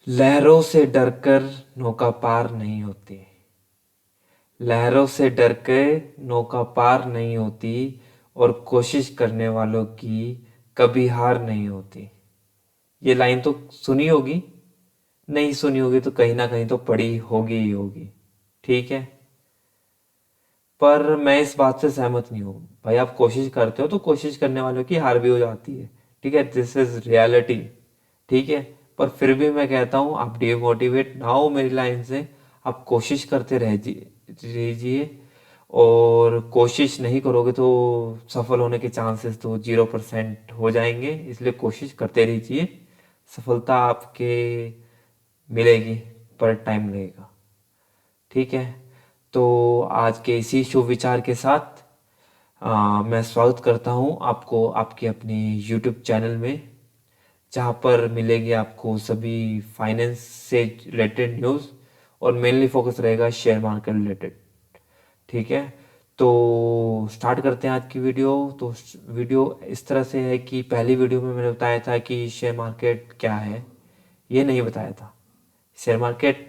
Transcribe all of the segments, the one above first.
लहरों से डरकर नौका पार नहीं होती। लहरों से डर के नौका पार नहीं होती और कोशिश करने वालों की कभी हार नहीं होती। ये लाइन तो सुनी होगी, नहीं सुनी होगी तो कहीं ना कहीं तो पढ़ी होगी ही होगी। ठीक है, पर मैं इस बात से सहमत नहीं हूँ। भाई आप कोशिश करते हो तो कोशिश करने वालों की हार भी हो जाती है। ठीक है, दिस इज रियलिटी। ठीक है, पर फिर भी मैं कहता हूँ आप डिमोटिवेट ना हो मेरी लाइन से। आप कोशिश करते रहिए, और कोशिश नहीं करोगे तो सफल होने के चांसेस तो 0% हो जाएंगे। इसलिए कोशिश करते रहिए, सफलता आपके मिलेगी, पर टाइम लगेगा। ठीक है, तो आज के इसी शुभ विचार के साथ मैं स्वागत करता हूँ आपको आपके अपने YouTube चैनल में, जहाँ पर मिलेगी आपको सभी फाइनेंस से रिलेटेड न्यूज़, और मेनली फोकस रहेगा शेयर मार्केट रिलेटेड। ठीक है, तो स्टार्ट करते हैं आज की वीडियो। तो वीडियो इस तरह से है कि पहली वीडियो में मैंने बताया था कि शेयर मार्केट क्या है, ये नहीं बताया था। शेयर मार्केट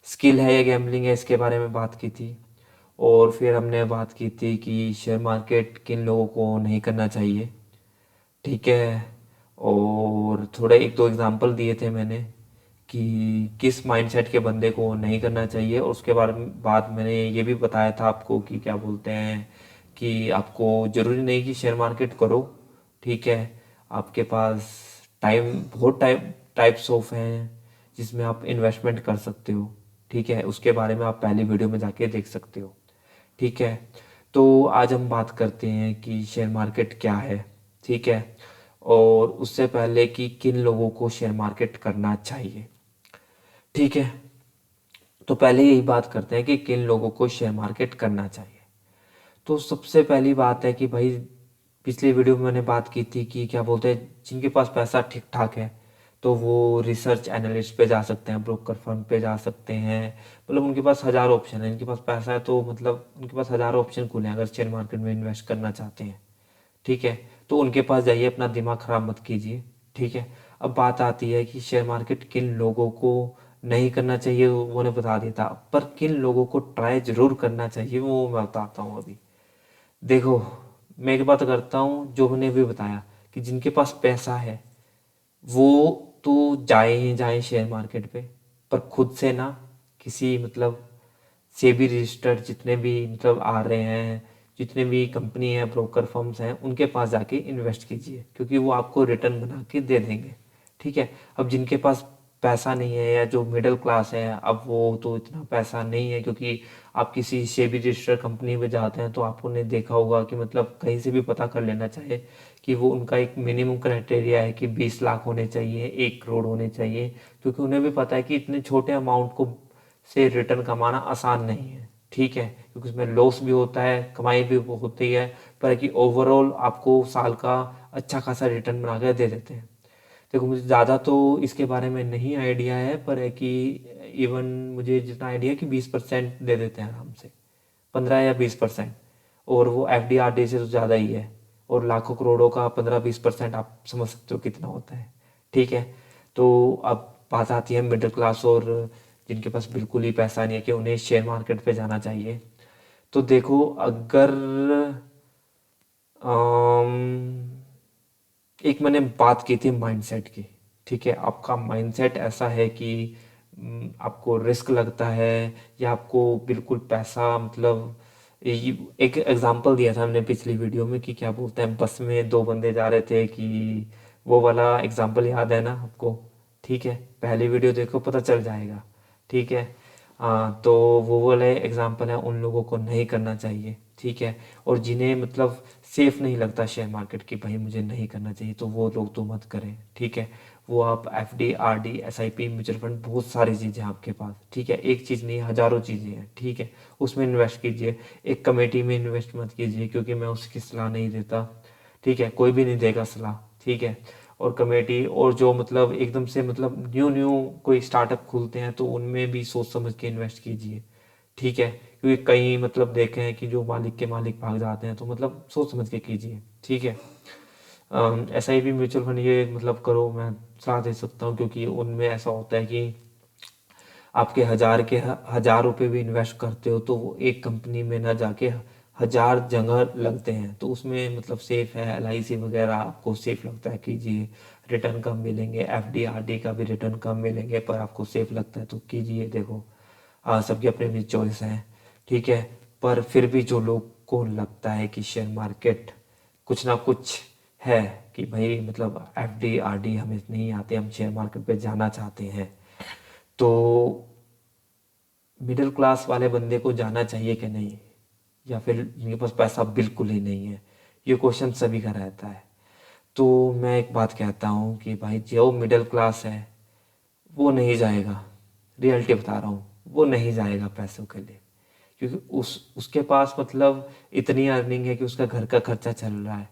स्किल है या गैम्बलिंग है, इसके बारे में बात की थी। और फिर हमने बात की थी कि शेयर मार्केट किन लोगों को नहीं करना चाहिए। ठीक है, और थोड़ा एक दो एग्जांपल दिए थे मैंने कि किस माइंडसेट के बंदे को नहीं करना चाहिए। और उसके बारे में बाद मैंने ये भी बताया था आपको कि क्या बोलते हैं कि आपको ज़रूरी नहीं कि शेयर मार्केट करो। ठीक है, आपके पास बहुत टाइप्स ऑफ हैं जिसमें आप इन्वेस्टमेंट कर सकते हो। ठीक है, उसके बारे में आप पहली वीडियो में जाके देख सकते हो। ठीक है, तो आज हम बात करते हैं कि शेयर मार्केट क्या है। ठीक है, और उससे पहले कि किन लोगों को शेयर मार्केट करना चाहिए। ठीक है, तो पहले यही बात करते हैं कि किन लोगों को शेयर मार्केट करना चाहिए। तो सबसे पहली बात है कि भाई, पिछली वीडियो में मैंने बात की थी कि क्या बोलते हैं, जिनके पास पैसा ठीक ठाक है तो वो रिसर्च एनालिस्ट पे जा सकते हैं, ब्रोकर फर्म पे जा सकते हैं। मतलब उनके पास हज़ारों ऑप्शन है। इनके पास पैसा है तो मतलब उनके पास हज़ारों ऑप्शन खुले हैं अगर शेयर मार्केट में इन्वेस्ट करना चाहते हैं। ठीक है, तो उनके पास जाइए, अपना दिमाग खराब मत कीजिए। ठीक है, अब बात आती है कि शेयर मार्केट किन लोगों को नहीं करना चाहिए, वो ने बता दिया था, पर किन लोगों को ट्राई जरूर करना चाहिए वो मैं बताता हूँ अभी। देखो, मैं एक बात करता हूँ जो मैंने भी बताया कि जिनके पास पैसा है वो तो जाए ही जाए शेयर मार्केट पे, पर खुद से ना। किसी मतलब सेबी रजिस्टर्ड जितने भी मतलब आ रहे हैं, जितने भी कंपनी है, ब्रोकर फर्म्स हैं, उनके पास जाके इन्वेस्ट कीजिए, क्योंकि वो आपको रिटर्न बना के दे देंगे। ठीक है, अब जिनके पास पैसा नहीं है या जो मिडिल क्लास है, अब वो तो इतना पैसा नहीं है, क्योंकि आप किसी सेबी रजिस्टर्ड कंपनी में जाते हैं तो आपने देखा होगा कि मतलब कहीं से भी पता कर लेना चाहिए कि वो उनका एक मिनिमम क्राइटेरिया है कि 20 लाख होने चाहिए, 1 करोड़ होने चाहिए। क्योंकि उन्हें भी पता है कि इतने छोटे अमाउंट को से रिटर्न कमाना आसान नहीं है। ठीक है, क्योंकि उसमें लॉस भी होता है, कमाई भी होती है, पर कि ओवरऑल आपको साल का अच्छा खासा रिटर्न बना कर दे देते हैं। देखो, मुझे ज़्यादा तो इसके बारे में नहीं आइडिया है, पर है कि इवन मुझे जितना आइडिया है कि 20% दे देते हैं आराम से, 15 या 20%। और वो FD RD से तो ज़्यादा ही है। और लाखों करोड़ों का 15-20% आप समझ सकते हो कितना होता है। ठीक है, तो अब बात आती है मिडिल क्लास और जिनके पास बिल्कुल ही पैसा नहीं है कि उन्हें शेयर मार्केट पे जाना चाहिए। तो देखो, अगर अम, एक मैंने बात की थी माइंडसेट की। ठीक है, आपका माइंडसेट ऐसा है कि आपको रिस्क लगता है, या आपको बिल्कुल पैसा मतलब एक एग्जांपल दिया था हमने पिछली वीडियो में कि क्या बोलते हैं, बस में दो बंदे जा रहे थे, कि वो वाला एग्जांपल याद है ना आपको। ठीक है, पहली वीडियो देखो, पता चल जाएगा। ठीक है, तो वो वाले एग्जांपल है, उन लोगों को नहीं करना चाहिए। ठीक है, और जिन्हें मतलब सेफ नहीं लगता शेयर मार्केट की, भाई मुझे नहीं करना चाहिए, तो वो लोग तो मत करें। ठीक है, वो आप FD RD SIP mutual fund, बहुत सारी चीज़ें हैं आपके पास। ठीक है, एक चीज़ नहीं, हज़ारों चीज़ें हैं। ठीक है, उसमें इन्वेस्ट कीजिए। एक कमेटी में इन्वेस्ट मत कीजिए, क्योंकि मैं उसकी सलाह नहीं देता। ठीक है, कोई भी नहीं देगा सलाह। ठीक है, और कमेटी और जो मतलब एकदम से मतलब न्यू न्यू कोई स्टार्टअप खुलते हैं तो उनमें भी सोच समझ के इन्वेस्ट कीजिए। ठीक है, क्योंकि कई मतलब देखे हैं कि जो मालिक के मालिक भाग जाते हैं, तो सोच समझ के कीजिए। ठीक है, SIP म्यूचुअल फंड ये मतलब करो, मैं सलाह दे सकता हूँ, क्योंकि उनमें ऐसा होता है कि आपके 1,000 रुपये भी इन्वेस्ट करते हो तो वो एक कंपनी में ना जाके 1,000 जगह लगते हैं। तो उसमें मतलब सेफ है, LIC वगैरह आपको सेफ लगता है कि जी रिटर्न कम मिलेंगे, FD RD का भी रिटर्न कम मिलेंगे, पर आपको सेफ लगता है तो कीजिए। देखो सबकी अपनी अपनी चॉइस है, ठीक है। पर फिर भी जो लोग को लगता है कि शेयर मार्केट कुछ ना कुछ है, कि भाई मतलब FD RD हमें नहीं आते, हम शेयर मार्केट पे जाना चाहते हैं, तो मिडिल क्लास वाले बंदे को जाना चाहिए कि नहीं, या फिर मेरे पास पैसा बिल्कुल ही नहीं है, ये क्वेश्चन सभी का रहता है। तो मैं एक बात कहता हूँ कि भाई जो मिडिल क्लास है वो नहीं जाएगा, रियलिटी बता रहा हूँ, वो नहीं जाएगा पैसों के लिए, क्योंकि उसके पास मतलब इतनी अर्निंग है कि उसका घर का खर्चा चल रहा है,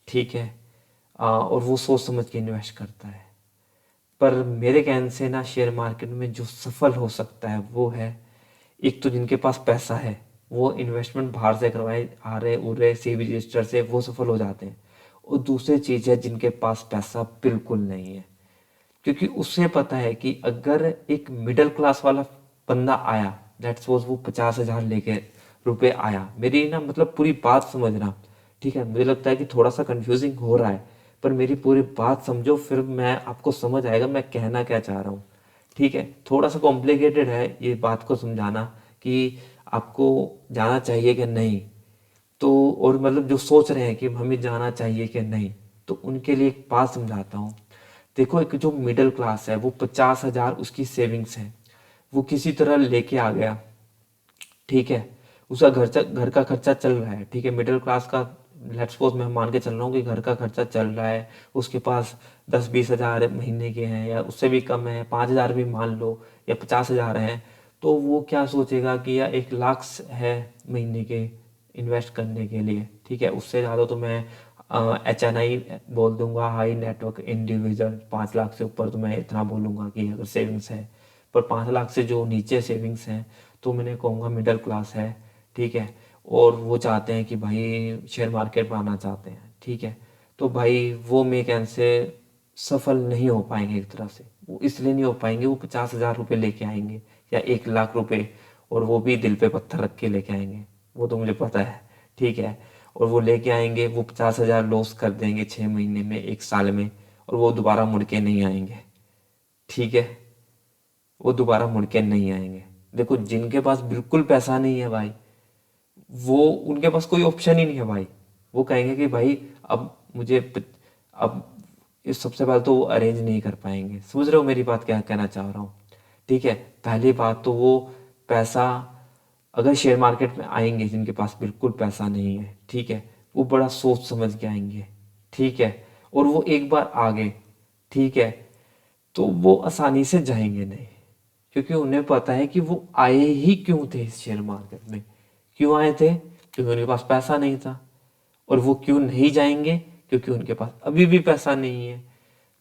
ठीक है। और वो सोच समझ के इन्वेस्ट करता है। पर मेरे कहने से ना शेयर मार्केट में जो सफल हो सकता है वो है, एक तो जिनके पास पैसा है वो इन्वेस्टमेंट बाहर से करवाए, आ रहे उड़ सेबी रजिस्टर से, वो सफल हो जाते हैं। और दूसरी चीज़ है जिनके पास पैसा बिल्कुल नहीं है, क्योंकि उससे पता है कि अगर एक मिडिल क्लास वाला बंदा आया, लेट्स सपोज वो 50,000 लेके रुपए आया, मेरी ना मतलब पूरी बात समझना, ठीक है। मुझे लगता है कि थोड़ा सा कंफ्यूजिंग हो रहा है, पर मेरी पूरी बात समझो, फिर मैं आपको समझ आएगा मैं कहना क्या चाह रहा हूँ, ठीक है। थोड़ा सा कॉम्प्लिकेटेड है ये बात को समझाना कि आपको जाना चाहिए कि नहीं। तो और मतलब जो सोच रहे हैं कि हमें जाना चाहिए कि नहीं, तो उनके लिए एक बात समझाता हूँ। देखो एक जो मिडिल क्लास है वो 50,000 उसकी सेविंग्स है, वो किसी तरह लेके आ गया, ठीक है। उसका घर का खर्चा चल रहा है, ठीक है। मिडिल क्लास का लेट्स सपोज मैं मान के चल रहा हूँ कि घर का खर्चा चल रहा है, उसके पास 10-20 हज़ार महीने के हैं, या उससे भी कम है, 5,000 भी मान लो, या 50,000 हैं। तो वो क्या सोचेगा कि या 1 लाख है महीने के इन्वेस्ट करने के लिए, ठीक है। उससे ज़्यादा तो मैं HNI बोल दूंगा, हाई नेटवर्क इंडिविजुअल। 5 लाख से ऊपर तो मैं इतना बोलूँगा कि अगर सेविंग्स है, पर 5 लाख से जो नीचे सेविंग्स हैं तो मैंने कहूँगा मिडिल क्लास है, ठीक है। और वो चाहते हैं कि भाई शेयर मार्केट में आना चाहते हैं, ठीक है। तो भाई वो मेरे कहने से सफल नहीं हो पाएंगे, एक तरह से वो इसलिए नहीं हो पाएंगे, वो 50,000 रुपये लेके आएंगे या 1 लाख रुपये, और वो भी दिल पे पत्थर रख के लेके आएंगे, वो तो मुझे पता है, ठीक है। और वो लेके आएंगे, वो 50,000 लॉस कर देंगे 6 महीने में, 1 साल में, और वो दोबारा मुड़ के नहीं आएंगे, ठीक है। वो दोबारा मुड़ के नहीं आएंगे। देखो जिनके पास बिल्कुल पैसा नहीं है भाई, वो उनके पास कोई ऑप्शन ही नहीं है भाई। वो कहेंगे कि भाई अब अब इस सबसे पहले तो वो अरेंज नहीं कर पाएंगे। समझ रहे हो मेरी बात क्या कहना चाह रहा हूँ, ठीक है। पहली बात तो वो पैसा, अगर शेयर मार्केट में आएंगे जिनके पास बिल्कुल पैसा नहीं है, ठीक है, वो बड़ा सोच समझ के आएंगे, ठीक है। और वो एक बार आ गए, ठीक है, तो वो आसानी से जाएंगे नहीं, क्योंकि उन्हें पता है कि वो आए ही क्यों थे इस शेयर मार्केट में। क्यों आए थे? क्योंकि उनके पास पैसा नहीं था। और वो क्यों नहीं जाएंगे? क्योंकि उनके पास अभी भी पैसा नहीं है।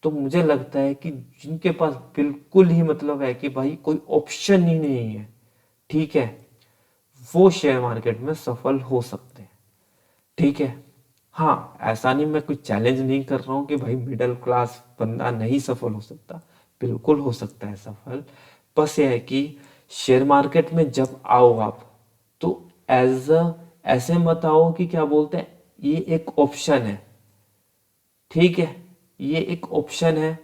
तो मुझे लगता है कि जिनके पास बिल्कुल ही मतलब है कि भाई कोई ऑप्शन ही नहीं है, ठीक है, वो शेयर मार्केट में सफल हो सकते हैं, ठीक है। हाँ, ऐसा नहीं, मैं कोई चैलेंज नहीं कर रहा हूँ कि भाई मिडिल क्लास बंदा नहीं सफल हो सकता, बिल्कुल हो सकता है सफल। बस ये है कि शेयर मार्केट में जब आओ आप, तो एज अ ऐसे मत आओ कि क्या बोलते हैं, ये एक ऑप्शन है, ठीक है, ये एक ऑप्शन है,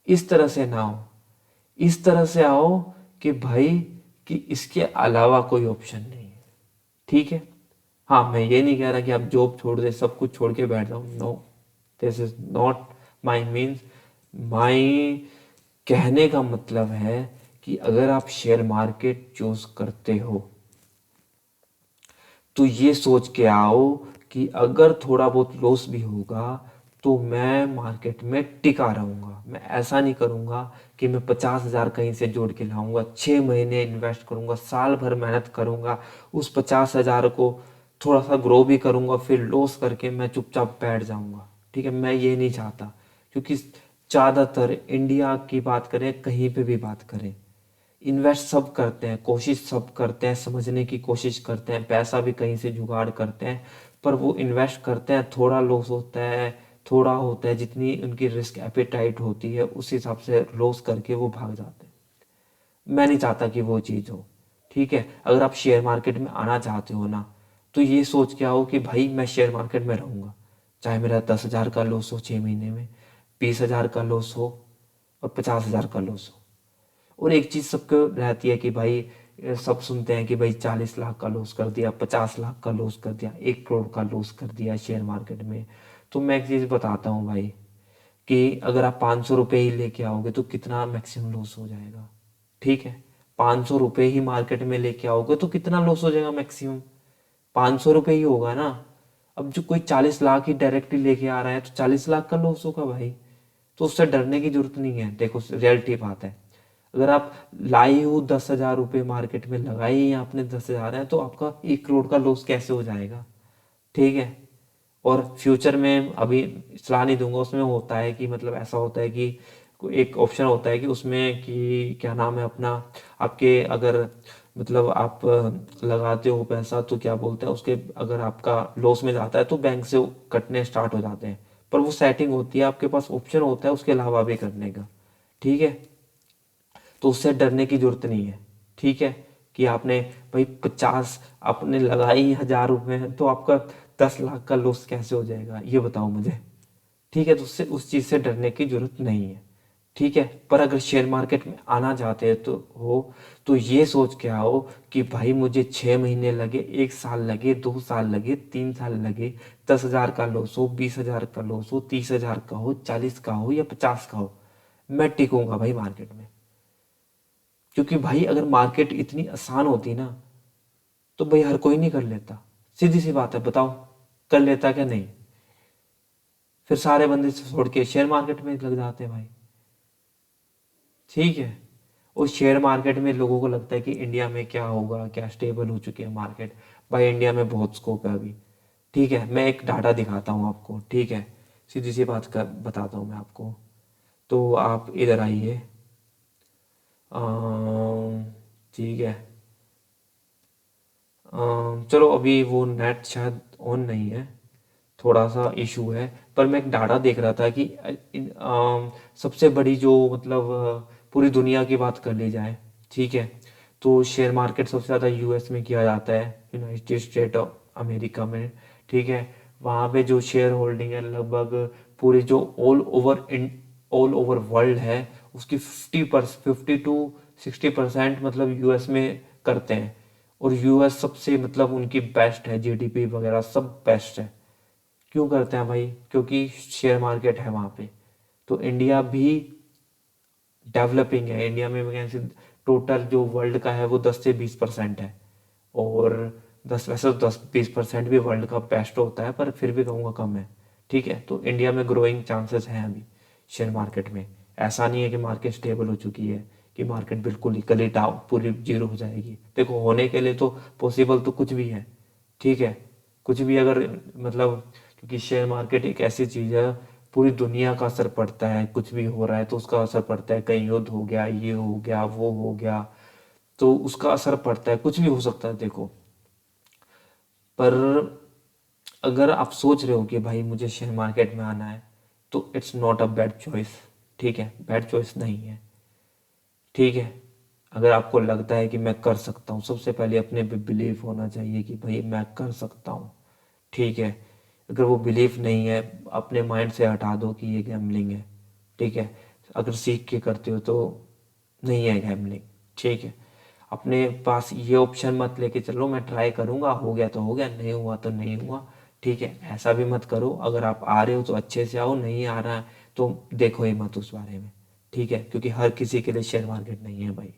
इस तरह से ना हो। इस तरह से आओ कि भाई कि इसके अलावा कोई ऑप्शन नहीं है, ठीक है। हाँ, मैं ये नहीं कह रहा कि आप जॉब छोड़ दे, सब कुछ छोड़ के बैठ जाओ, no, this is not my means. My कहने का मतलब है कि अगर आप शेयर मार्केट चूज करते हो तो ये सोच के आओ कि अगर थोड़ा बहुत लॉस भी होगा तो मैं मार्केट में टिका रहूंगा। मैं ऐसा नहीं करूंगा कि मैं 50,000 कहीं से जोड़ के लाऊंगा, 6 महीने इन्वेस्ट करूंगा, साल भर मेहनत करूंगा, उस 50,000 को थोड़ा सा ग्रो भी करूंगा, फिर लॉस करके मैं चुपचाप बैठ जाऊंगा, ठीक है। मैं ये नहीं चाहता, क्योंकि ज़्यादातर इंडिया की बात करें, कहीं पे भी बात करें, इन्वेस्ट सब करते हैं, कोशिश सब करते हैं, समझने की कोशिश करते हैं, पैसा भी कहीं से जुगाड़ करते हैं, पर वो इन्वेस्ट करते हैं, थोड़ा लॉस होता है, थोड़ा होता है, जितनी उनकी रिस्क एपेटाइट होती है उस हिसाब से लॉस करके वो भाग जाते हैं। मैं नहीं चाहता कि वो चीज़ हो। ठीक है, अगर आप शेयर मार्केट में आना चाहते हो ना, तो ये सोच के आओ कि भाई मैं शेयर मार्केट में रहूँगा, चाहे मेरा 10,000 का लॉस हो 6 महीने में, 20,000 का लॉस हो और 50,000 का लॉस हो। और एक चीज़ सबको रहती है कि भाई सब सुनते हैं कि भाई 40 लाख का लॉस कर दिया, 50 लाख का लॉस कर दिया, 1 करोड़ का लॉस कर दिया शेयर मार्केट में। तो मैं एक चीज़ बताता हूँ भाई, कि अगर आप 500 रुपये ही लेके आओगे तो कितना मैक्सिमम लॉस हो जाएगा। ठीक है, 500 रुपये ही मार्केट में लेके आओगे तो कितना लॉस हो जाएगा मैक्सिमम, 500 रुपये ही होगा ना। अब जो कोई 40 लाख ही डायरेक्टली लेके आ रहा है तो 40 लाख का लॉस होगा भाई। तो उससे डरने की जरूरत नहीं है। देखो रियलिटी बात है, अगर आप लाए हो 10,000 रुपये मार्केट में, लगाए ही आपने 10,000 है, तो आपका 1 करोड़ का लॉस कैसे हो जाएगा। ठीक है, और फ्यूचर में अभी सलाह नहीं दूंगा, उसमें होता है कि मतलब ऐसा होता है कि एक ऑप्शन होता है कि उसमें कि क्या नाम है अपना, आपके अगर मतलब आप लगाते हो पैसा तो क्या बोलते हैं उसके, अगर आपका लॉस में जाता है तो बैंक से कटने स्टार्ट हो जाते हैं। पर वो सेटिंग होती है, आपके पास ऑप्शन होता है उसके अलावा भी करने का। ठीक है, तो उससे डरने की जरूरत नहीं है। ठीक है, कि आपने भाई 50 आपने लगाई 1,000 रुपये तो आपका 10 लाख का लॉस कैसे हो जाएगा, ये बताओ मुझे। ठीक है, तो उससे उस चीज़ से डरने की जरूरत नहीं है। ठीक है, पर अगर शेयर मार्केट में आना चाहते हैं तो ये सोच के आओ कि भाई मुझे 6 महीने लगे, 1 साल लगे, 2 साल लगे, 3 साल लगे, 10,000 का लॉस हो, 20,000 का लॉस हो, 30,000 का हो, 40 का हो या 50 का हो, मैं टिकूंगा भाई मार्केट में। क्योंकि भाई अगर मार्केट इतनी आसान होती ना, तो भाई हर कोई नहीं कर लेता। सीधी सी बात है, बताओ कर लेता क्या नहीं। फिर सारे बंदे छोड़ के शेयर मार्केट में लग जाते हैं भाई। ठीक है, उस शेयर मार्केट में लोगों को लगता है कि इंडिया में क्या होगा, क्या स्टेबल हो चुकी है मार्केट। भाई इंडिया में बहुत स्कोप है अभी। ठीक है, मैं एक डाटा दिखाता हूँ आपको। ठीक है, सीधी सी बात कर बताता हूँ मैं आपको। तो आप इधर आइए। ठीक है, चलो अभी वो नेट शायद ऑन नहीं है, थोड़ा सा इशू है। पर मैं एक डाटा देख रहा था कि सबसे बड़ी जो मतलब पूरी दुनिया की बात कर ली जाए, ठीक है, तो शेयर मार्केट सबसे ज़्यादा यूएस में किया जाता है, यूनाइटेड स्टेट ऑफ अमेरिका में। ठीक है, वहाँ पे जो शेयर होल्डिंग है लगभग पूरी जो ऑल ओवर वर्ल्ड है उसकी 50 टू 60% मतलब यूएस में करते हैं। और यूएस सबसे मतलब उनकी बेस्ट है, जीडीपी वगैरह सब बेस्ट है। क्यों करते हैं भाई, क्योंकि शेयर मार्केट है वहाँ पे। तो इंडिया भी डेवलपिंग है, इंडिया में वैकेंसी टोटल जो वर्ल्ड का है वो 10 से 20% है। और 10 वैसे तो 10-20% भी वर्ल्ड का बेस्ट होता है, पर फिर भी कहूँगा कम है। ठीक है, तो इंडिया में ग्रोइंग चांसेस हैं अभी शेयर मार्केट में। ऐसा नहीं है कि मार्केट स्टेबल हो चुकी है, कि मार्केट बिल्कुल ही कल डाउन पूरी जीरो हो जाएगी। देखो होने के लिए तो पॉसिबल तो कुछ भी है। ठीक है, कुछ भी अगर मतलब, क्योंकि शेयर मार्केट एक ऐसी चीज़ है, पूरी दुनिया का असर पड़ता है, कुछ भी हो रहा है तो उसका असर पड़ता है। कहीं युद्ध हो गया, ये हो गया, वो हो गया, तो उसका असर पड़ता है, कुछ भी हो सकता है देखो। पर अगर आप सोच रहे हो कि भाई मुझे शेयर मार्केट में आना है, तो it's not a bad choice. ठीक है, बैड चॉइस नहीं है। ठीक है, अगर आपको लगता है कि मैं कर सकता हूँ, सबसे पहले अपने पे बिलीव होना चाहिए कि भाई मैं कर सकता हूँ। ठीक है, अगर वो बिलीफ नहीं है, अपने माइंड से हटा दो कि ये गैम्बलिंग है। ठीक है, अगर सीख के करते हो तो नहीं है गैम्बलिंग। ठीक है, अपने पास ये ऑप्शन मत लेके चलो मैं ट्राई करूंगा, हो गया तो हो गया, नहीं हुआ तो नहीं हुआ। ठीक है, ऐसा भी मत करो। अगर आप आ रहे हो तो अच्छे से आओ, नहीं आ रहा है तो देखो ही मत उस बारे में। ठीक है, क्योंकि हर किसी के लिए शेयर मार्केट नहीं है भाई।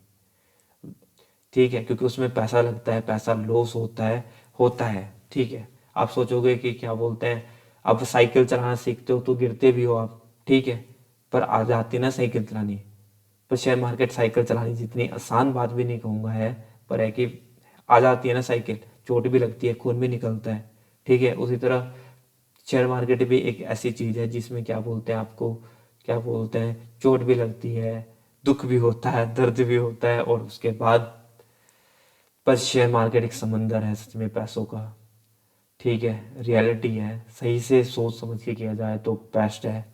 ठीक है, क्योंकि उसमें पैसा लगता है, पैसा लॉस होता है, होता है। ठीक है, आप सोचोगे कि क्या बोलते हैं, अब साइकिल चलाना सीखते हो तो गिरते भी हो आप। ठीक है, पर आ जाती ना साइकिल चलानी। पर शेयर मार्केट साइकिल चलानी जितनी आसान बात भी नहीं कहूँगा है, पर है कि आ जाती है ना साइकिल, चोट भी लगती है, खून भी निकलता है। ठीक है, उसी तरह शेयर मार्केट भी एक ऐसी चीज़ है जिसमें क्या बोलते हैं आपको, क्या बोलते हैं, चोट भी लगती है, दुख भी होता है, दर्द भी होता है, और उसके बाद पर शेयर मार्केट एक समंदर है सच में पैसों का। ठीक है, रियलिटी है, सही से सोच समझ के किया जाए तो बेस्ट है।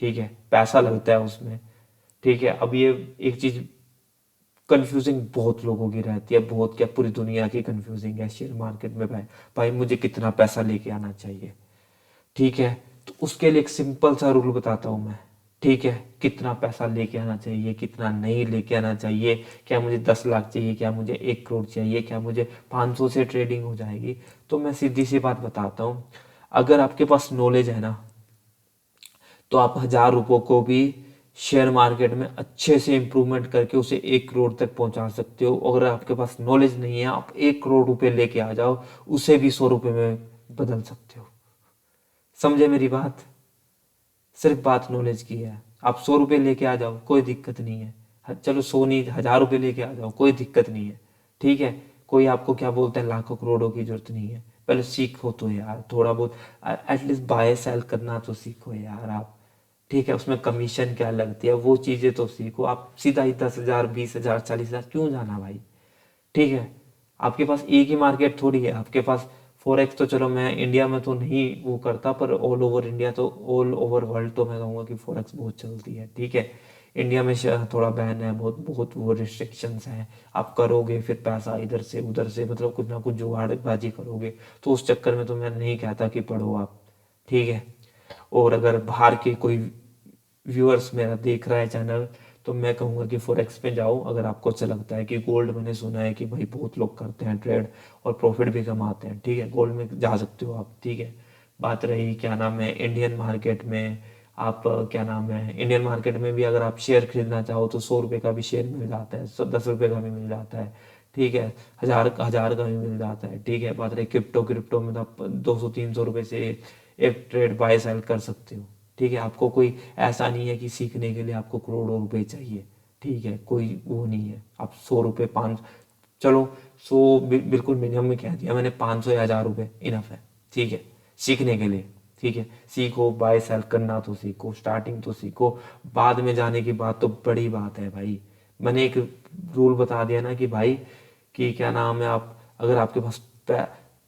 ठीक है, पैसा लगता है उसमें। ठीक है, अब ये एक चीज कंफ्यूजिंग बहुत लोगों की रहती है, बहुत क्या पूरी दुनिया की कंफ्यूजिंग है शेयर मार्केट में। भाई भाई मुझे कितना पैसा लेके आना चाहिए। ठीक है, तो उसके लिए एक सिंपल सा रूल बताता हूँ मैं। ठीक है, कितना पैसा लेके आना चाहिए, कितना नहीं लेके आना चाहिए, क्या मुझे 10 लाख चाहिए, क्या मुझे 1 करोड़ चाहिए, क्या मुझे 500 से ट्रेडिंग हो जाएगी। तो मैं सीधी सी बात बताता हूँ, अगर आपके पास नॉलेज है ना, तो आप 1,000 रुपयों को भी शेयर मार्केट में अच्छे से इंप्रूवमेंट करके उसे 1 करोड़ तक पहुंचा सकते हो। अगर आपके पास नॉलेज नहीं है, आप 1 करोड़ रुपए लेके आ जाओ, उसे भी 100 रुपये में बदल सकते हो। समझे मेरी बात? सिर्फ बात नॉलेज की है। आप 100 रुपये लेके आ जाओ, कोई दिक्कत नहीं है। चलो 100 नहीं, 1,000 रुपये लेके आ जाओ, कोई दिक्कत नहीं है। ठीक है, कोई आपको क्या बोलते हैं, लाखों करोड़ों की जरूरत नहीं है। पहले सीखो तो यार थोड़ा बहुत, एटलीस्ट बाय सेल करना तो सीखो यार आप। ठीक है, उसमें कमीशन क्या लगती है वो चीजें तो सीखो। आप सीधा ही 10,000, 20,000, 40,000 क्यों जाना भाई। ठीक है, आपके पास एक ही मार्केट थोड़ी है आपके पास। फॉरेक्स तो चलो मैं इंडिया में तो नहीं वो करता, पर ऑल ओवर इंडिया तो ऑल ओवर वर्ल्ड तो मैं कहूँगा कि फॉरेक्स बहुत चलती है। ठीक है, इंडिया में थोड़ा बैन है, बहुत बहुत वो रिस्ट्रिक्शंस हैं। आप करोगे फिर पैसा इधर से उधर से, मतलब कुछ ना कुछ जुगाड़बाजी करोगे, तो उस चक्कर में तो मैं नहीं कहता कि पढ़ो आप। ठीक है, और अगर बाहर के कोई व्यूअर्स मेरा देख रहा है चैनल, तो मैं कहूँगा कि फॉरेक्स पे जाओ अगर आपको अच्छा लगता है। कि गोल्ड मैंने सुना है कि भाई बहुत लोग करते हैं ट्रेड और प्रॉफिट भी कमाते हैं। ठीक है, गोल्ड में जा सकते हो आप। ठीक है, बात रही क्या नाम है इंडियन मार्केट में, आप क्या नाम है इंडियन मार्केट में भी अगर आप शेयर खरीदना चाहो तो 100 रुपये का भी शेयर मिल जाता है, 10 रुपये का भी मिल जाता है। ठीक है, हजार हजार का भी मिल जाता है। ठीक है, बात रही क्रिप्टो, क्रिप्टो में तो आप 200-300 रुपये से एक ट्रेड बाय सेल कर सकते हो। ठीक है, आपको कोई ऐसा नहीं है कि सीखने के लिए आपको करोड़ों रुपए चाहिए। ठीक है, कोई वो नहीं है। आप 100 रुपये, 5, चलो 100 बिल्कुल मिनिमम में कह दिया मैंने, 500 या 1,000 रुपये इनफ है। ठीक है, सीखने के लिए। ठीक है, सीखो, बाय सेल करना तो सीखो, स्टार्टिंग तो सीखो, बाद में जाने की बात तो बड़ी बात है भाई। मैंने एक रूल बता दिया ना कि भाई कि क्या नाम है, आप अगर आपके पास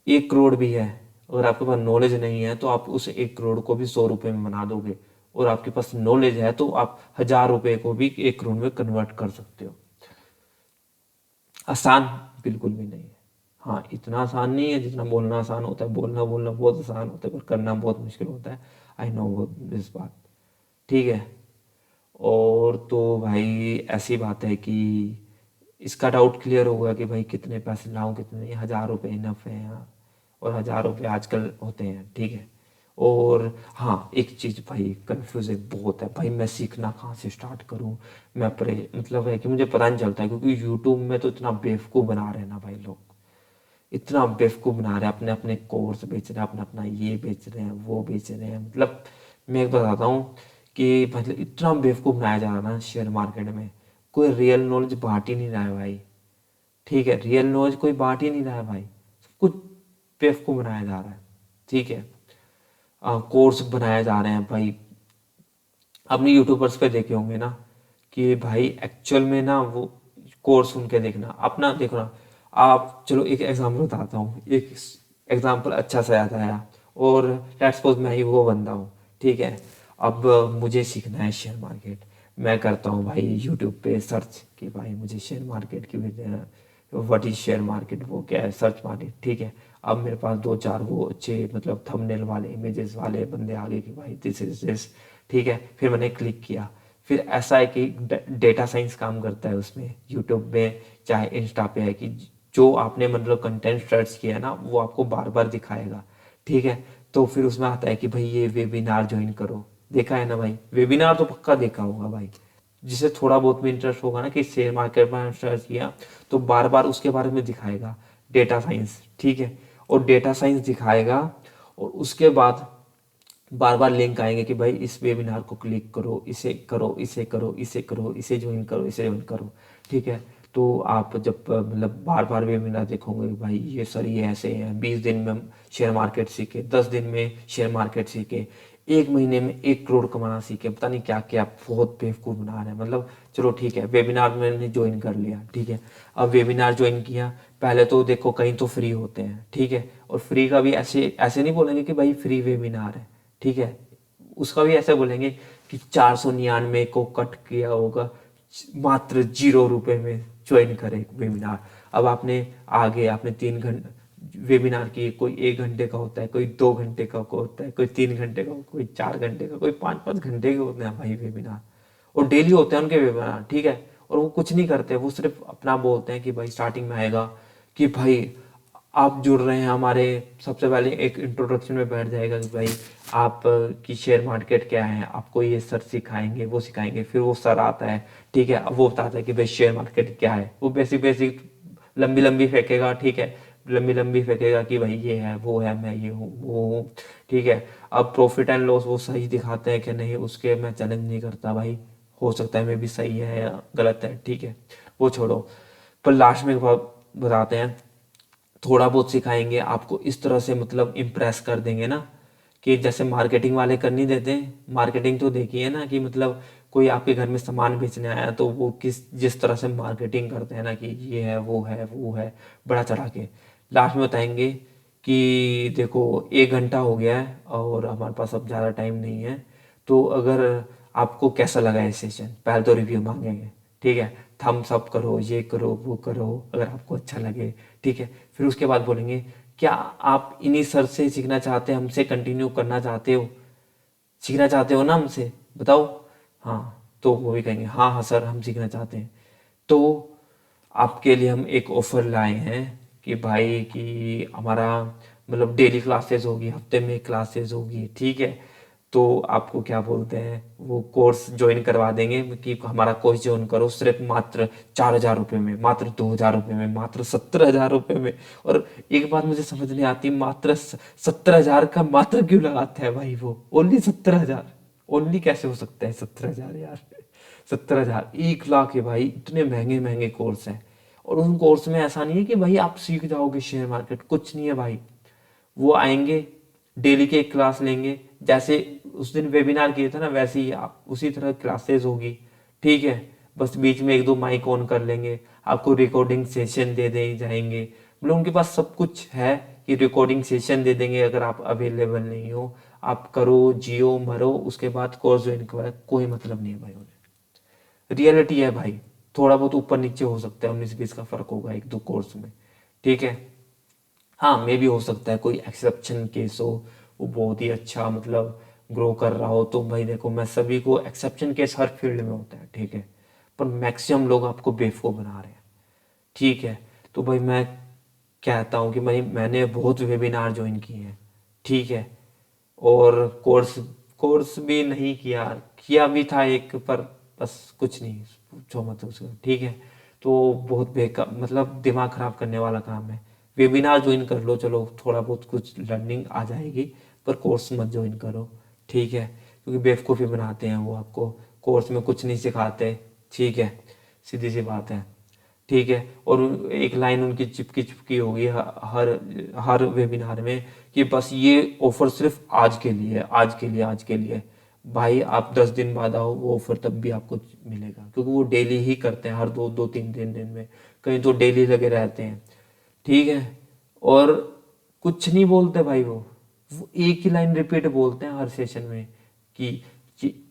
1 करोड़ भी है, अगर आपके पास नॉलेज नहीं है तो आप उस 1 करोड़ को भी 100 रुपये में बना दोगे। और आपके पास नॉलेज है तो आप 1,000 रुपये को भी 1 करोड़ में कन्वर्ट कर सकते हो। आसान बिल्कुल भी नहीं है। हाँ, इतना आसान नहीं है जितना बोलना आसान होता है। बोलना बोलना बहुत आसान होता है, पर करना बहुत मुश्किल होता है। आई नो वो दिस बात। ठीक है, और तो भाई ऐसी बात है कि इसका डाउट क्लियर होगा कि भाई कितने पैसे लाऊं, कितने नहीं। 1,000 रुपये इनफ है यहाँ, और 1,000 रुपये आजकल होते हैं। ठीक है, और हाँ एक चीज़ भाई कंफ्यूजिंग बहुत है भाई, मैं सीखना कहाँ से स्टार्ट करूँ। मैं परे मतलब है कि मुझे पता नहीं चलता है, क्योंकि यूट्यूब में तो इतना बेवकूफ़ बना रहे हैं ना भाई लोग, इतना बेवकूफ़ बना रहे हैं। अपने अपने कोर्स बेच रहे हैं, अपना अपना ये बेच रहे हैं, वो बेच रहे हैं। मतलब मैं एक बताता हूँ कि मतलब इतना बेवकूफ़ बनाया जा रहा है ना शेयर मार्केट में, कोई रियल नॉलेज बांट ही नहीं रहा है भाई। ठीक है, रियल नॉलेज कोई बांट ही नहीं रहा है भाई, सब कुछ बेवकूफ़ बनाया जा रहा है। ठीक है, कोर्स बनाए जा रहे हैं भाई। आपने यूट्यूबर्स पे देखे होंगे ना कि भाई एक्चुअल में ना वो कोर्स उनके देखना अपना देखो ना। आप चलो एक एग्जांपल बताता हूँ, एक एग्जांपल अच्छा सा याद आया। और लेट्स सपोज मैं ही वो बंदा हूँ। ठीक है, अब मुझे सीखना है शेयर मार्केट। मैं करता हूँ भाई यूट्यूब पे सर्च कि भाई मुझे शेयर मार्केट की व्हाट इज शेयर मार्केट, वो क्या है सर्च मार्केट। ठीक है, अब मेरे पास 2-4 वो अच्छे मतलब थंबनेल वाले इमेजेस वाले बंदे आ गए कि भाई दिस इज दिस। ठीक है, फिर मैंने क्लिक किया। फिर ऐसा है कि डेटा साइंस काम करता है उसमें, यूट्यूब में चाहे इंस्टा पे है कि जो आपने मतलब कंटेंट सर्च किया है ना वो आपको बार बार दिखाएगा। ठीक है, तो फिर उसमें आता है कि भाई ये वेबिनार ज्वाइन करो। देखा है ना भाई, वेबिनार तो पक्का देखा होगा भाई। जिसे थोड़ा बहुत भी इंटरेस्ट होगा ना कि शेयर मार्केट में सर्च किया, तो बार बार उसके बारे में दिखाएगा डेटा साइंस। ठीक है, और डेटा साइंस दिखाएगा, और उसके बाद बार बार लिंक आएंगे कि भाई इस वेबिनार को क्लिक करो, इसे करो, इसे करो, इसे करो, इसे ज्वाइन करो, इसे ज्वाइन करो। ठीक है, तो आप जब मतलब बार बार वेबिनार देखोगे भाई ये सर ये ऐसे हैं, 20 दिन में शेयर मार्केट सीखे, 10 दिन में शेयर मार्केट सीखे, एक महीने में 1 करोड़ कमाना सीखे, पता नहीं क्या क्या, बहुत बेवकूफ़ बना रहे हैं। मतलब चलो ठीक है, वेबिनार मैंने ज्वाइन कर लिया, ठीक है। अब वेबिनार ज्वाइन किया, पहले तो देखो कहीं तो फ्री होते हैं, ठीक है। और फ्री का भी ऐसे ऐसे नहीं बोलेंगे कि भाई फ्री वेबिनार है, ठीक है। उसका भी ऐसे बोलेंगे कि 499 को कट किया होगा, मात्र 0 रुपए में ज्वाइन करें वेबिनार। अब आपने आगे आपने 3 घंटे वेबिनार की, कोई 1 घंटे का होता है, कोई 2 घंटे का होता है, कोई 3 घंटे का, कोई 4 घंटे का, कोई 5-5 घंटे के होते हैं भाई वेबिनार। और डेली होते हैं उनके वेबिनार, ठीक है। और वो कुछ नहीं करते, वो सिर्फ अपना बोलते हैं कि भाई स्टार्टिंग में आएगा कि भाई आप जुड़ रहे हैं हमारे, सबसे पहले एक इंट्रोडक्शन में बैठ जाएगा कि भाई आप की शेयर मार्केट क्या है, आपको ये सर सिखाएंगे, वो सिखाएंगे। फिर वो सर आता है, ठीक है। अब वो बताता है कि भाई शेयर मार्केट क्या है, वो बेसिक बेसिक लंबी लंबी फेंकेगा, ठीक है। लंबी लंबी फेंकेगा कि भाई ये है, वो है, मैं ये हूँ, वो हूँ, ठीक है। अब प्रॉफिट एंड लॉस वो सही दिखाते हैं कि नहीं, उसके मैं चैलेंज नहीं करता भाई, हो सकता है मैं भी सही है या गलत है, ठीक है, वो छोड़ो। पर लास्ट में बताते हैं, थोड़ा बहुत सिखाएंगे आपको, इस तरह से मतलब इम्प्रेस कर देंगे ना, कि जैसे मार्केटिंग वाले कर नहीं देते। मार्केटिंग तो देखिए ना, कि मतलब कोई आपके घर में सामान बेचने आया तो वो जिस तरह से मार्केटिंग करते हैं ना, कि ये है, वो है, वो है, बड़ा चढ़ा के लास्ट में बताएंगे कि देखो 1 घंटा हो गया है और हमारे पास अब ज़्यादा टाइम नहीं है, तो अगर आपको कैसा लगा ये सेशन, पहले तो रिव्यू मांगेंगे, ठीक है। थम्स अप करो, ये करो, वो करो, अगर आपको अच्छा लगे, ठीक है। फिर उसके बाद बोलेंगे क्या आप इन्हीं सर से सीखना चाहते हैं, हमसे कंटिन्यू करना चाहते हो, सीखना चाहते हो ना हमसे, बताओ। हाँ, तो वो भी कहेंगे हाँ हाँ सर, हम सीखना चाहते हैं। तो आपके लिए हम एक ऑफर लाए हैं कि भाई कि हमारा मतलब डेली क्लासेस होगी, हफ्ते में क्लासेस होगी, ठीक है। तो आपको क्या बोलते हैं, वो कोर्स ज्वाइन करवा देंगे कि हमारा कोर्स ज्वाइन करो, सिर्फ मात्र 4,000 रुपये में, मात्र 2,000 रुपये में, मात्र 17,000 रुपये में। और एक बात मुझे समझ नहीं आती, मात्र 17,000 का मात्र क्यों लगाता है भाई, वो ओनली 17,000, ओनली कैसे हो सकता है 17,000 यार। 17,000, 1 लाख है भाई, इतने महंगे महंगे कोर्स हैं। और उन कोर्स में ऐसा नहीं है कि भाई आप सीख जाओगे शेयर मार्केट, कुछ नहीं है भाई। वो आएंगे, डेली के एक क्लास लेंगे, जैसे उस दिन वेबिनार किए थे ना, वैसे ही आप उसी तरह क्लासेस होगी, ठीक है। बस बीच में 1-2 माइक ऑन कर लेंगे, आपको रिकॉर्डिंग सेशन दे दे जाएंगे। मतलब उनके पास सब कुछ है कि रिकॉर्डिंग सेशन दे देंगे, अगर आप अवेलेबल नहीं हो, आप करो जियो मरो, उसके बाद कोर्स ज्वाइन करवाए, कोई मतलब नहीं है भाई उन्हें। रियलिटी है भाई, थोड़ा बहुत ऊपर नीचे हो सकता है, 19-20 का फर्क होगा 1-2 कोर्स में, ठीक है। हाँ, मे भी हो सकता है कोई एक्सेप्शन केस हो, वो बहुत ही अच्छा मतलब ग्रो कर रहा हो, तो भाई देखो मैं सभी को, एक्सेप्शन केस हर फील्ड में होता है, ठीक है। पर मैक्सिमम लोग आपको बेवकूफ़ बना रहे हैं, ठीक है। तो भाई मैं कहता हूँ कि भाई मैंने बहुत वेबिनार ज्वाइन किए हैं, ठीक है। और कोर्स कोर्स भी नहीं किया, किया भी था एक, पर बस कुछ नहीं, पूछो मत उसका, ठीक है। तो बहुत बेकार, मतलब दिमाग खराब करने वाला काम है। वेबिनार ज्वाइन कर लो, चलो थोड़ा बहुत कुछ लर्निंग आ जाएगी, पर कोर्स मत ज्वाइन करो, ठीक है। क्योंकि बेवकूफ़ी बनाते हैं वो आपको, कोर्स में कुछ नहीं सिखाते, ठीक है, सीधी सी बात है, ठीक है। और एक लाइन उनकी चिपकी चिपकी होगी हर हर वेबिनार में कि बस ये ऑफर सिर्फ आज के लिए है, आज के लिए, आज के लिए। भाई आप 10 दिन बाद आओ, वो ऑफर तब भी आपको मिलेगा, क्योंकि वो डेली ही करते हैं, हर दो दो तीन दिन दिन में, कहीं तो डेली लगे रहते हैं, ठीक है। और कुछ नहीं बोलते भाई, वो एक ही लाइन रिपीट बोलते हैं हर सेशन में कि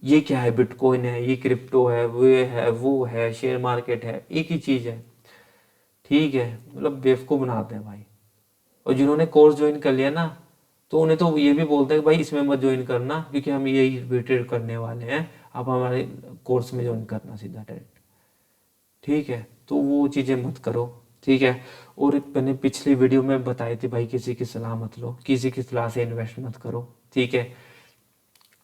ये क्या है, बिटकॉइन है, ये क्रिप्टो है, वो है, शेयर मार्केट है, एक ही चीज है, ठीक है। मतलब बेवकूफ बनाते हैं भाई। और जिन्होंने कोर्स ज्वाइन कर लिया ना, तो उन्हें तो ये भी बोलते हैं कि भाई इसमें मत ज्वाइन करना, क्योंकि हम यही रिपीटेड करने वाले हैं, आप हमारे कोर्स में ज्वाइन करना सीधा डायरेक्ट, ठीक है। तो वो चीज़ें मत करो, ठीक है। और मैंने पिछली वीडियो में बताई थी भाई, किसी की सलाह मत लो, किसी की सलाह से इन्वेस्ट मत करो, ठीक है।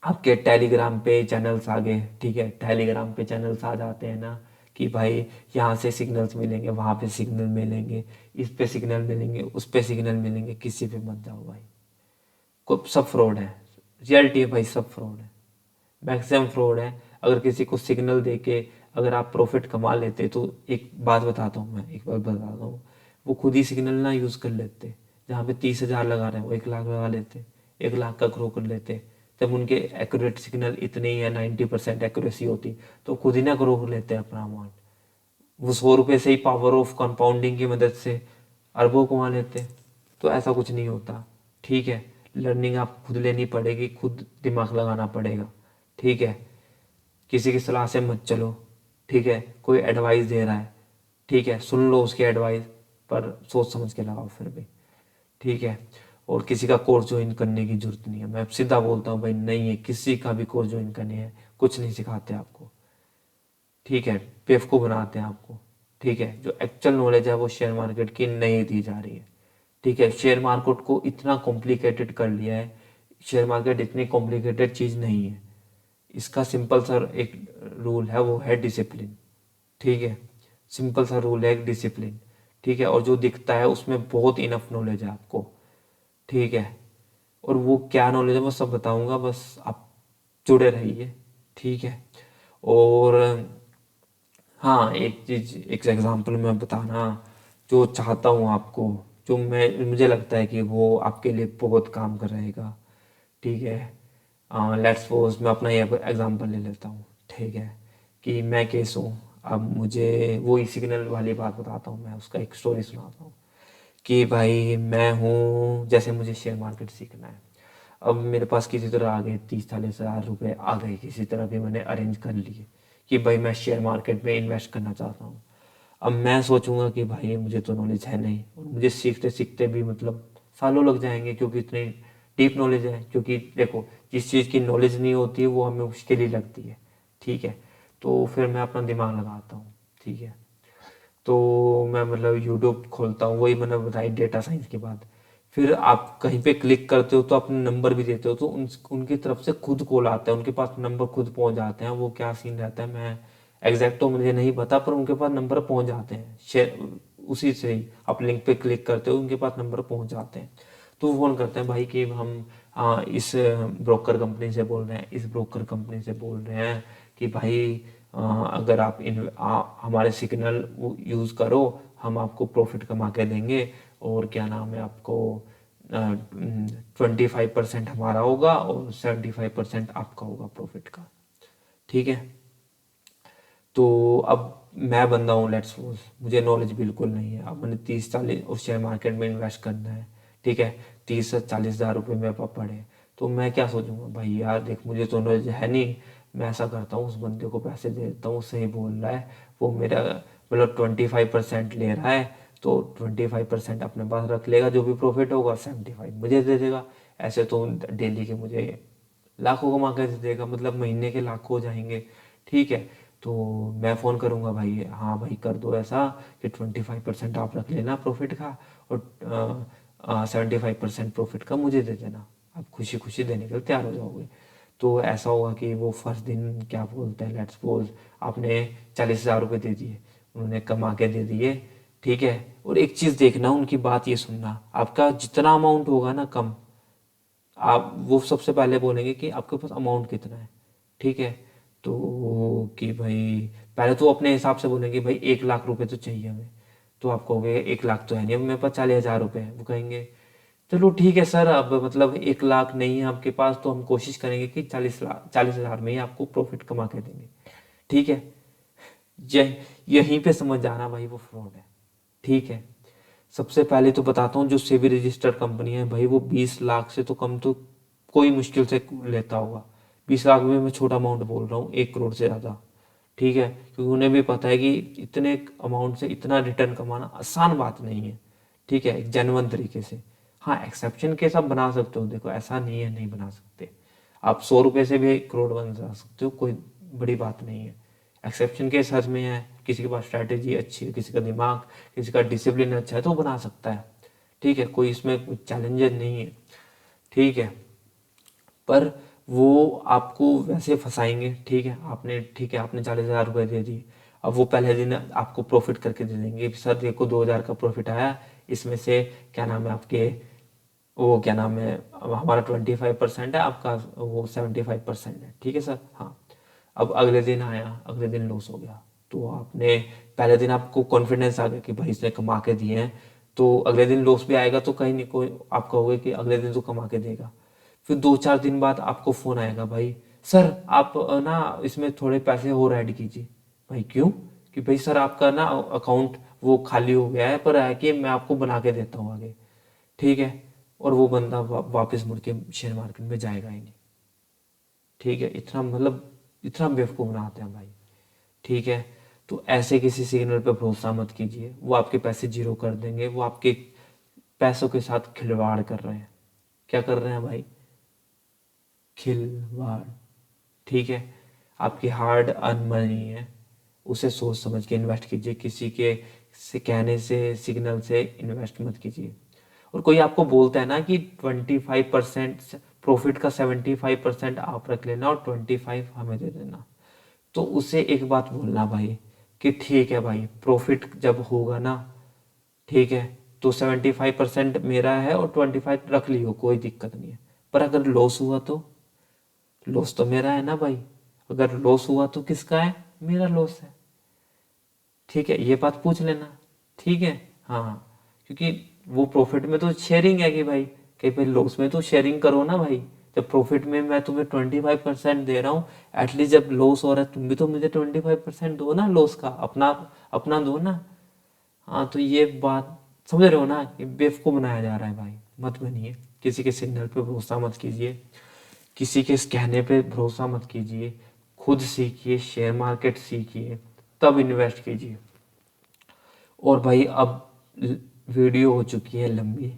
आपके टेलीग्राम पे चैनल्स आ गए, ठीक है, टेलीग्राम पे चैनल्स आ जाते हैं ना, कि भाई यहाँ से सिग्नल्स मिलेंगे, वहाँ पे सिग्नल मिलेंगे, इस पे सिग्नल मिलेंगे, उस पे सिग्नल मिलेंगे, किसी पे मत जाओ भाई, को सब फ्रॉड है। रियलिटी है भाई, सब फ्रॉड है, मैक्सिमम फ्रॉड है। अगर किसी को सिग्नल दे के अगर आप प्रॉफिट कमा लेते, तो एक बात बताता हूँ, मैं एक बात बताता हूँ, वो खुद ही सिग्नल ना यूज़ कर लेते, जहाँ पे 30,000 लगा रहे हैं वो 1 लाख लगा लेते, 1 लाख का ग्रो कर लेते, जब उनके एक्यूरेट सिग्नल इतने ही है, 90% एक्यूरेसी होती, तो खुद ही ना ग्रो लेते हैं अपना अमाउंट। वो 100 रुपये से ही पावर ऑफ कंपाउंडिंग की मदद से अरबों कमा लेते हैं। तो ऐसा कुछ नहीं होता, ठीक है। लर्निंग आप खुद लेनी पड़ेगी, खुद दिमाग लगाना पड़ेगा, ठीक है। किसी की सलाह से मत चलो, ठीक है। कोई एडवाइस दे रहा है, ठीक है, सुन लो उसकी एडवाइस, पर सोच समझ के लगाओ फिर भी, ठीक है। और किसी का कोर्स ज्वाइन करने की जरूरत नहीं है, मैं सीधा बोलता हूँ भाई, नहीं है किसी का भी कोर्स ज्वाइन करनी है, कुछ नहीं सिखाते आपको, ठीक है। बेवकूफ़ बनाते हैं आपको, ठीक है। जो एक्चुअल नॉलेज है वो शेयर मार्केट की नहीं दी जा रही है, ठीक है। शेयर मार्केट को इतना कॉम्प्लिकेटेड कर लिया है, शेयर मार्केट इतनी कॉम्प्लिकेटेड चीज़ नहीं है। इसका सिंपल सा एक रूल है, वो है डिसिप्लिन, ठीक है। सिंपल सा रूल है, एक डिसिप्लिन, ठीक है। और जो दिखता है उसमें बहुत इनफ नॉलेज है आपको, ठीक है। और वो क्या नॉलेज है वो सब बताऊंगा, बस आप जुड़े रहिए, ठीक है। और हाँ, एक चीज, एक एग्जांपल मैं बताना जो चाहता हूँ आपको, जो मैं मुझे लगता है कि वो आपके लिए बहुत काम कर रहेगा, ठीक है। लेट्स सपोज मैं अपना ये एग्जांपल ले लेता हूँ, ठीक है। कि मैं केस हूँ, अब मुझे वो सिग्नल वाली बात बताता हूँ, मैं उसका एक स्टोरी सुनाता हूँ। कि भाई मैं हूँ, जैसे मुझे शेयर मार्केट सीखना है, अब मेरे पास किसी तरह आ गए 30-40 हज़ार रुपये आ गए, किसी तरह भी मैंने अरेंज कर लिए कि भाई मैं शेयर मार्केट में इन्वेस्ट करना चाहता हूँ। अब मैं सोचूंगा कि भाई मुझे तो नॉलेज है नहीं, और मुझे सीखते सीखते भी मतलब सालों लग जाएंगे, क्योंकि इतनी डीप नॉलेज है। क्योंकि देखो, जिस चीज़ की नॉलेज नहीं होती है वो हमें मुश्किल ही लगती है, ठीक है। तो फिर मैं अपना दिमाग लगाता हूँ, ठीक है। तो मैं मतलब यूट्यूब खोलता हूँ, वही मैंने बताई डेटा साइंस की बात। फिर आप कहीं पे क्लिक करते हो तो अपने नंबर भी देते हो, तो उनकी तरफ से खुद कॉल आता है, उनके पास नंबर खुद पहुंच जाते हैं। वो क्या सीन रहता है मैं एग्जैक्ट तो मुझे नहीं पता, पर उनके पास नंबर पहुंच जाते हैं, शेयर उसी से ही आप लिंक पे क्लिक करते हो उनके पास नंबर पहुंच जाते हैं। तो वो फोन करते हैं भाई कि हम इस ब्रोकर कंपनी से बोल रहे हैं, इस ब्रोकर कंपनी से बोल रहे हैं कि भाई अगर आप हमारे सिग्नल यूज़ करो, हम आपको प्रॉफिट कमा के देंगे। और क्या नाम है, आपको 25% हमारा होगा और 75% आपका होगा प्रॉफिट का, ठीक है। तो अब मैं बंदा हूँ, लेट्स सपोज मुझे नॉलेज बिल्कुल नहीं है, अब मैंने 30-40 उस शेयर मार्केट में इन्वेस्ट करना है, ठीक है। 30 से 40 हज़ार रुपये मेरे पास पड़े, तो मैं क्या सोचूंगा, भाई यार देख मुझे तो नॉलेज है नहीं, मैं ऐसा करता हूँ उस बंदे को पैसे दे देता हूँ, सही बोल रहा है, वो मेरा मतलब 25% ले रहा है, तो 25% अपने पास रख लेगा, जो भी प्रॉफिट होगा 75 मुझे दे देगा। ऐसे तो डेली के मुझे लाखों कमा के दे देगा, मतलब महीने के लाखों हो जाएंगे, ठीक है। तो मैं फ़ोन करूँगा भाई, हाँ भाई कर दो ऐसा कि 25% आप रख लेना प्रॉफिट का, और 75% प्रॉफिट का मुझे दे देना, आप खुशी खुशी देने के लिए तैयार हो जाओगे। तो ऐसा होगा कि वो फर्स्ट दिन क्या बोलते हैं, लेट्स सपोज आपने 40 हज़ार रुपये दे दिए, उन्होंने कमा के दे दिए, ठीक है। और एक चीज़ देखना, उनकी बात ये सुनना, आपका जितना अमाउंट होगा ना कम, आप वो सबसे पहले बोलेंगे कि आपके पास अमाउंट कितना है, ठीक है। तो कि भाई पहले तो अपने हिसाब से बोलेंगे भाई 1 लाख रुपए तो चाहिए हमें। तो आप कहोगे 1 लाख तो है नहीं, अब मेरे पास 40 हज़ार रुपये है। वो कहेंगे चलो ठीक है सर, अब मतलब 1 लाख नहीं है आपके पास, तो हम कोशिश करेंगे कि 40 हज़ार में ही आपको प्रॉफिट कमा के देंगे, ठीक है। यहीं पे समझ जाना भाई वो फ्रॉड है, ठीक है। सबसे पहले तो बताता हूँ, जो सेबी रजिस्टर्ड कंपनी है भाई, वो 20 लाख से तो कम तो कोई मुश्किल से लेता होगा। 20 लाख में मैं छोटा अमाउंट बोल रहा हूँ, 1 करोड़ से ज़्यादा, ठीक है। क्योंकि उन्हें भी पता है कि इतने अमाउंट से इतना रिटर्न कमाना आसान बात नहीं है, ठीक है, एक जेन्युइन तरीके से। हाँ, एक्सेप्शन केस आप बना सकते हो, देखो ऐसा नहीं है नहीं बना सकते, आप 100 रुपये से भी 1 करोड़ बन जा सकते हो, कोई बड़ी बात नहीं है। एक्सेप्शन केस हर में है, किसी के पास स्ट्रैटेजी अच्छी है, किसी का दिमाग, किसी का डिसिप्लिन अच्छा है, तो वो बना सकता है, ठीक है। कोई इसमें कोई चैलेंजर नहीं है, ठीक है। पर वो आपको वैसे फंसाएंगे, ठीक है। आपने 40 हज़ार रुपये दे दिए, अब वो पहले दिन आपको प्रॉफिट करके दे देंगे, सर देखो 2 हज़ार का प्रॉफिट आया, इसमें से क्या नाम है आपके, वो क्या नाम है, अब हमारा 25% है, आपका वो 75% है, ठीक है सर, हाँ। अब अगले दिन आया, अगले दिन लॉस हो गया, तो आपने पहले दिन आपको कॉन्फिडेंस आ गया कि भाई इसने कमा के दिए हैं, तो अगले दिन लॉस भी आएगा तो कहीं नहीं, कोई आप कहोगे कि अगले दिन तो कमा के देगा। फिर 2-4 दिन बाद आपको फ़ोन आएगा, भाई सर आप ना इसमें थोड़े पैसे और ऐड कीजिए। भाई क्यों? कि भाई सर आपका ना अकाउंट वो खाली हो गया है, पर है कि मैं आपको बना के देता हूँ आगे। ठीक है। और वो बंदा वापस मुड़ के शेयर मार्केट में जाएगा ही नहीं। ठीक है। इतना मतलब इतना बेवकूफ़ बनाते हैं भाई। ठीक है। तो ऐसे किसी सिग्नल पे भरोसा मत कीजिए, वो आपके पैसे जीरो कर देंगे। वो आपके पैसों के साथ खिलवाड़ कर रहे हैं। क्या कर रहे हैं भाई? खिलवाड़। ठीक है। आपकी हार्ड अर्न मनी है, उसे सोच समझ के इन्वेस्ट कीजिए। किसी के से कहने से सिग्नल से इन्वेस्ट मत कीजिए। और कोई आपको बोलता है ना कि 25% प्रॉफिट का 75% आप रख लेना और 25 हमें दे देना, तो उसे एक बात बोलना भाई कि ठीक है भाई, प्रॉफिट जब होगा ना, ठीक है, तो 75% मेरा है और 25 रख लियो, कोई दिक्कत नहीं है। पर अगर लॉस हुआ तो लॉस तो मेरा है ना भाई। अगर लॉस हुआ तो किसका है? मेरा लॉस है। ठीक है, ये बात पूछ लेना। ठीक है। हाँ। क्योंकि वो प्रॉफिट में तो शेयरिंग है कि भाई लॉस में तो शेयरिंग करो ना भाई। जब प्रॉफिट में मैं तुम्हें 25% दे रहा हूँ, एटलीस्ट जब लॉस हो रहा है तुम भी तो मुझे 25% दो ना, लॉस का अपना अपना दो ना। हाँ, तो ये बात समझ रहे हो ना? ये बेवकूफ़ बनाया जा रहा है भाई, मत बनिए। किसी के सिग्नल पे भरोसा मत कीजिए, किसी के कहने पे भरोसा मत कीजिए। खुद सीखिए, शेयर मार्केट सीखिए, तब इन्वेस्ट कीजिए। और भाई अब वीडियो हो चुकी है लंबी,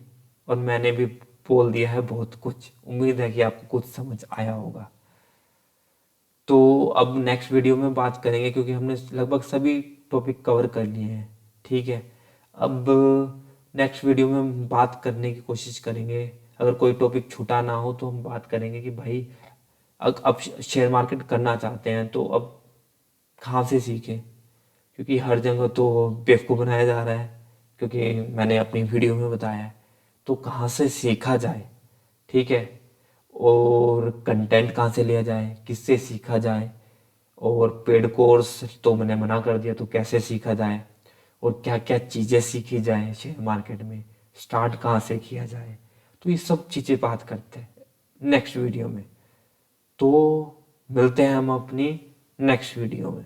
और मैंने भी बोल दिया है बहुत कुछ। उम्मीद है कि आपको कुछ समझ आया होगा। तो अब नेक्स्ट वीडियो में बात करेंगे, क्योंकि हमने लगभग सभी टॉपिक कवर कर लिए हैं। ठीक है। अब नेक्स्ट वीडियो में हम बात करने की कोशिश करेंगे, अगर कोई टॉपिक छूटा ना हो तो हम बात करेंगे कि भाई अब शेयर मार्केट करना चाहते हैं तो अब कहाँ से सीखें, क्योंकि हर जगह तो बेवकूफ़ बनाया जा रहा है, क्योंकि मैंने अपनी वीडियो में बताया है। तो कहाँ से सीखा जाए? ठीक है। और कंटेंट कहाँ से लिया जाए, किससे सीखा जाए? और पेड कोर्स तो मैंने मना कर दिया, तो कैसे सीखा जाए? और क्या क्या चीज़ें सीखी जाए शेयर मार्केट में, स्टार्ट कहाँ से किया जाए? तो ये सब चीज़ें बात करते हैं नेक्स्ट वीडियो में। तो मिलते हैं हम अपनी नेक्स्ट वीडियो में।